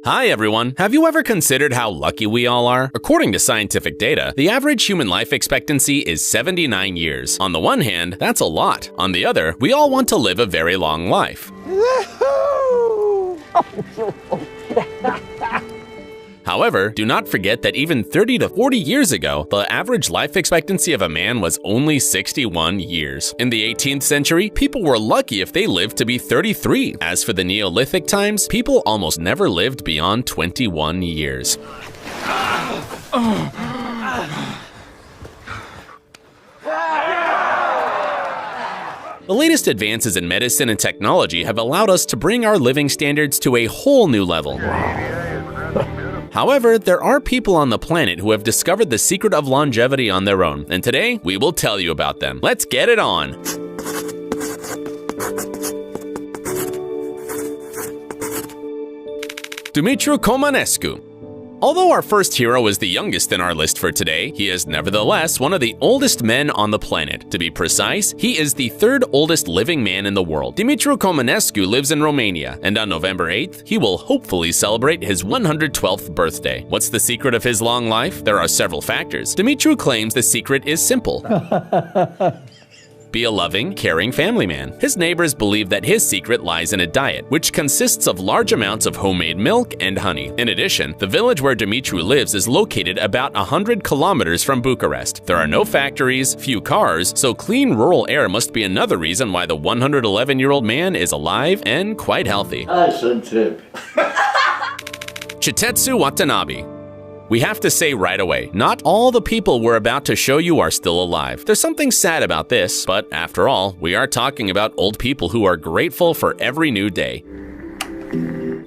Hi everyone! Have you ever considered how lucky we all are? According to scientific data, the average human life expectancy is 79 years. On the one hand, that's a lot. On the other, we all want to live a very long life. However, do not forget that even 30 to 40 years ago, the average life expectancy of a man was only 61 years. In the 18th century, people were lucky if they lived to be 33. As for the Neolithic times, people almost never lived beyond 21 years. The latest advances in medicine and technology have allowed us to bring our living standards to a whole new level. However, there are people on the planet who have discovered the secret of longevity on their own, and today we will tell you about them. Let's get it on! Dumitru Comanescu. Although our first hero is the youngest in our list for today, he is nevertheless one of the oldest men on the planet. To be precise, he is the third oldest living man in the world. Dumitru Comanescu lives in Romania, and on November 8th, he will hopefully celebrate his 112th birthday. What's the secret of his long life? There are several factors. Dumitru claims the secret is simple. Be a loving, caring family man. His neighbors believe that his secret lies in a diet, which consists of large amounts of homemade milk and honey. In addition, the village where Dumitru lives is located about 100 kilometers from Bucharest. There are no factories, few cars, so clean rural air must be another reason why the 111-year-old man is alive and quite healthy. Chitetsu Watanabe. We have to say right away, not all the people we're about to show you are still alive. There's something sad about this, but after all, we are talking about old people who are grateful for every new day.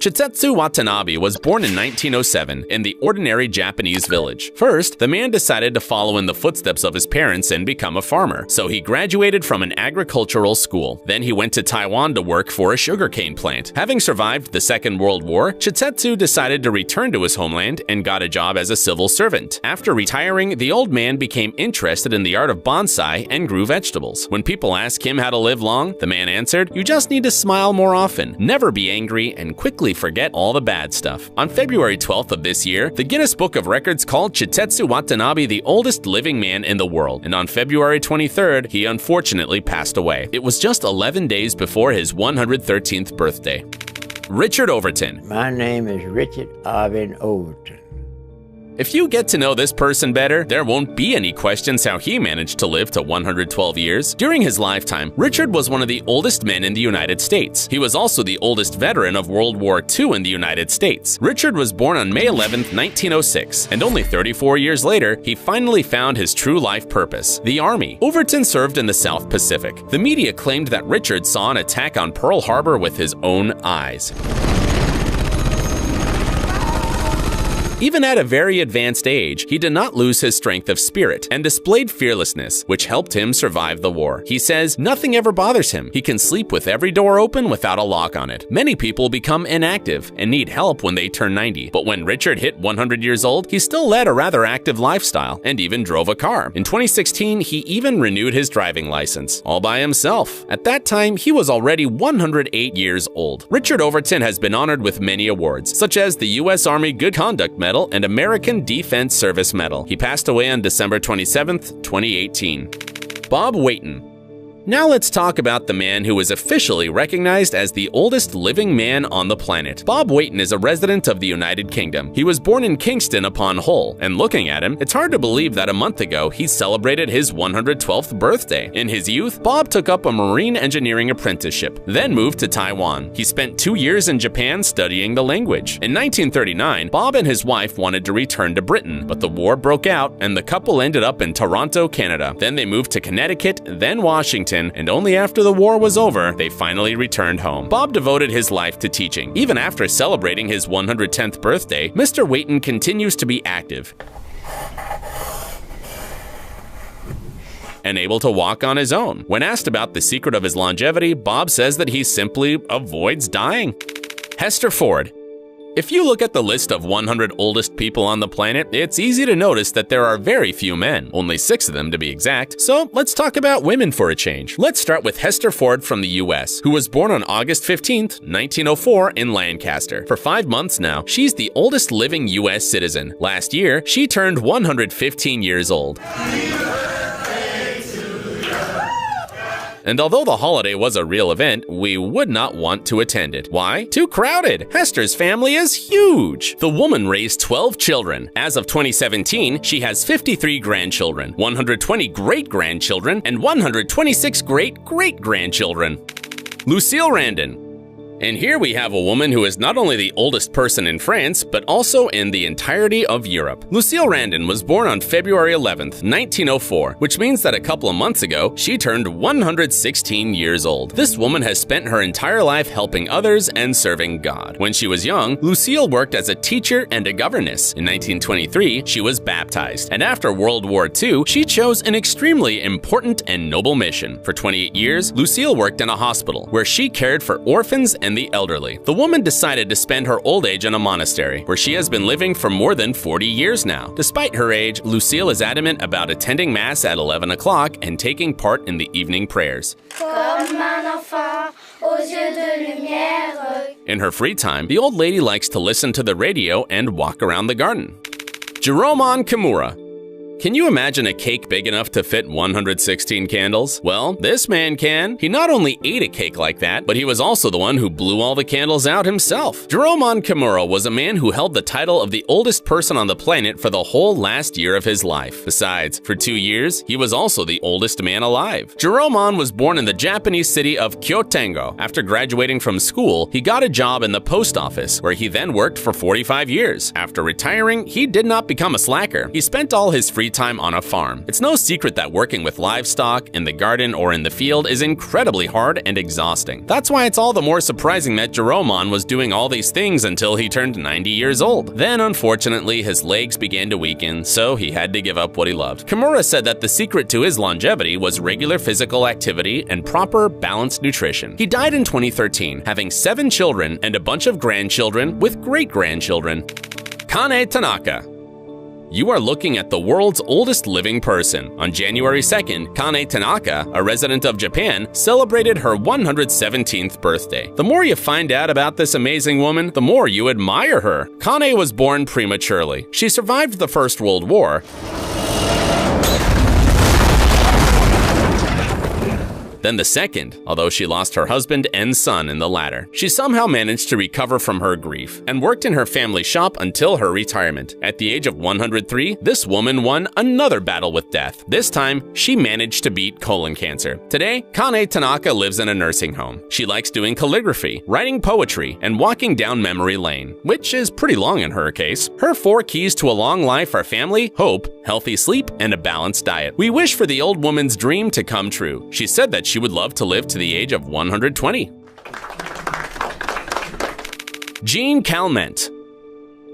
Chitetsu Watanabe was born in 1907 in the ordinary Japanese village. First, the man decided to follow in the footsteps of his parents and become a farmer, so he graduated from an agricultural school. Then he went to Taiwan to work for a sugarcane plant. Having survived the Second World War, Chitetsu decided to return to his homeland and got a job as a civil servant. After retiring, the old man became interested in the art of bonsai and grew vegetables. When people asked him how to live long, the man answered, "You just need to smile more often, never be angry, and quickly forget all the bad stuff." On February 12th of this year, the Guinness Book of Records called Chitetsu Watanabe the oldest living man in the world, and on February 23rd, he unfortunately passed away. It was just 11 days before his 113th birthday. Richard Overton. My name is Richard Arvin Overton. If you get to know this person better, there won't be any questions how he managed to live to 112 years. During his lifetime, Richard was one of the oldest men in the United States. He was also the oldest veteran of World War II in the United States. Richard was born on May 11, 1906, and only 34 years later, he finally found his true life purpose, the Army. Overton served in the South Pacific. The media claimed that Richard saw an attack on Pearl Harbor with his own eyes. Even at a very advanced age, he did not lose his strength of spirit and displayed fearlessness, which helped him survive the war. He says nothing ever bothers him. He can sleep with every door open without a lock on it. Many people become inactive and need help when they turn 90, but when Richard hit 100 years old, he still led a rather active lifestyle and even drove a car. In 2016, he even renewed his driving license, all by himself. At that time, he was already 108 years old. Richard Overton has been honored with many awards, such as the U.S. Army Good Conduct Medal and American Defense Service Medal. He passed away on December 27th, 2018. Bob Wayton. Now let's talk about the man who is officially recognized as the oldest living man on the planet. Bob Wayton is a resident of the United Kingdom. He was born in Kingston upon Hull, and looking at him, it's hard to believe that a month ago he celebrated his 112th birthday. In his youth, Bob took up a marine engineering apprenticeship, then moved to Taiwan. He spent 2 years in Japan studying the language. In 1939, Bob and his wife wanted to return to Britain, but the war broke out and the couple ended up in Toronto, Canada. Then they moved to Connecticut, then Washington, and only after the war was over, they finally returned home. Bob devoted his life to teaching. Even after celebrating his 110th birthday, Mr. Wayton continues to be active and able to walk on his own. When asked about the secret of his longevity, Bob says that he simply avoids dying. Hester Ford. If you look at the list of 100 oldest people on the planet, it's easy to notice that there are very few men, only 6 of them to be exact. So let's talk about women for a change. Let's start with Hester Ford from the US, who was born on August 15th, 1904 in Lancaster. For 5 months now, she's the oldest living US citizen. Last year, she turned 115 years old. And although the holiday was a real event, we would not want to attend it. Why? Too crowded. Hester's family is huge. The woman raised 12 children. As of 2017, she has 53 grandchildren, 120 great-grandchildren, and 126 great-great-grandchildren. Lucille Randon. And here we have a woman who is not only the oldest person in France, but also in the entirety of Europe. Lucille Randon was born on February 11th, 1904, which means that a couple of months ago, she turned 116 years old. This woman has spent her entire life helping others and serving God. When she was young, Lucille worked as a teacher and a governess. In 1923, she was baptized, and after World War II, she chose an extremely important and noble mission. For 28 years, Lucille worked in a hospital, where she cared for orphans and the elderly. The woman decided to spend her old age in a monastery, where she has been living for more than 40 years now. Despite her age, Lucille is adamant about attending Mass at 11 o'clock and taking part in the evening prayers. In her free time, the old lady likes to listen to the radio and walk around the garden. Jérôme Kimura. Can you imagine a cake big enough to fit 116 candles? Well, this man can. He not only ate a cake like that, but he was also the one who blew all the candles out himself. Jérôme Kimura was a man who held the title of the oldest person on the planet for the whole last year of his life. Besides, for 2 years, he was also the oldest man alive. Jérôme was born in the Japanese city of Kyotengo. After graduating from school, he got a job in the post office, where he then worked for 45 years. After retiring, he did not become a slacker. He spent all his free time on a farm. It's no secret that working with livestock, in the garden, or in the field is incredibly hard and exhausting. That's why it's all the more surprising that Jérôme was doing all these things until he turned 90 years old. Then, unfortunately, his legs began to weaken, so he had to give up what he loved. Kimura said that the secret to his longevity was regular physical activity and proper, balanced nutrition. He died in 2013, having 7 children and a bunch of grandchildren with great-grandchildren. Kane Tanaka. You are looking at the world's oldest living person. On January 2nd, Kane Tanaka, a resident of Japan, celebrated her 117th birthday. The more you find out about this amazing woman, the more you admire her. Kane was born prematurely. She survived the First World War, then the second, although she lost her husband and son in the latter. She somehow managed to recover from her grief and worked in her family shop until her retirement. At the age of 103, this woman won another battle with death. This time, she managed to beat colon cancer. Today, Kane Tanaka lives in a nursing home. She likes doing calligraphy, writing poetry, and walking down memory lane, which is pretty long in her case. Her 4 keys to a long life are family, hope, healthy sleep, and a balanced diet. We wish for the old woman's dream to come true. She said that she would love to live to the age of 120. Jean Calment.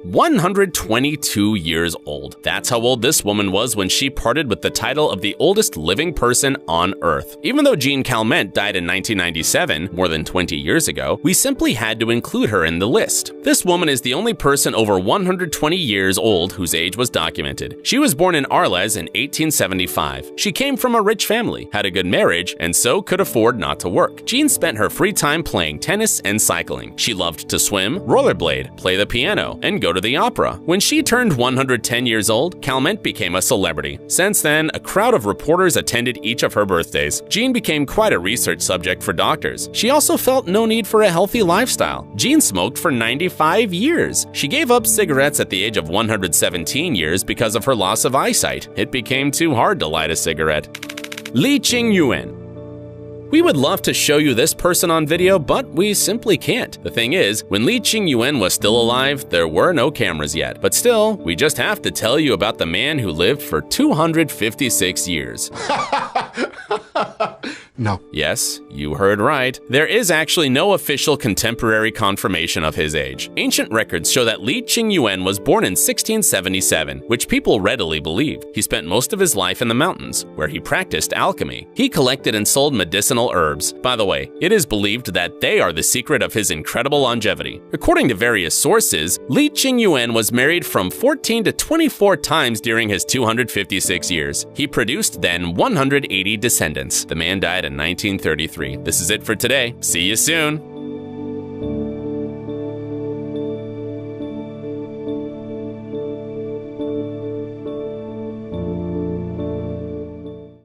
122 years old. That's how old this woman was when she parted with the title of the oldest living person on Earth. Even though Jean Calment died in 1997, more than 20 years ago, we simply had to include her in the list. This woman is the only person over 120 years old whose age was documented. She was born in Arles in 1875. She came from a rich family, had a good marriage, and so could afford not to work. Jean spent her free time playing tennis and cycling. She loved to swim, rollerblade, play the piano, and go to the opera. When she turned 110 years old, Calment became a celebrity. Since then, a crowd of reporters attended each of her birthdays. Jean became quite a research subject for doctors. She also felt no need for a healthy lifestyle. Jean smoked for 95 years. She gave up cigarettes at the age of 117 years because of her loss of eyesight. It became too hard to light a cigarette. Lee Ching-yuen. We would love to show you this person on video, but we simply can't. The thing is, when Lee Ching-yuen was still alive, there were no cameras yet. But still, we just have to tell you about the man who lived for 256 years. No. Yes, you heard right. There is actually no official contemporary confirmation of his age. Ancient records show that Li Qingyuan was born in 1677, which people readily believe. He spent most of his life in the mountains, where he practiced alchemy. He collected and sold medicinal herbs. By the way, it is believed that they are the secret of his incredible longevity. According to various sources, Li Qingyuan was married from 14 to 24 times during his 256 years. He produced then 180 descendants. The man died in 1933. This is it for today. See you soon.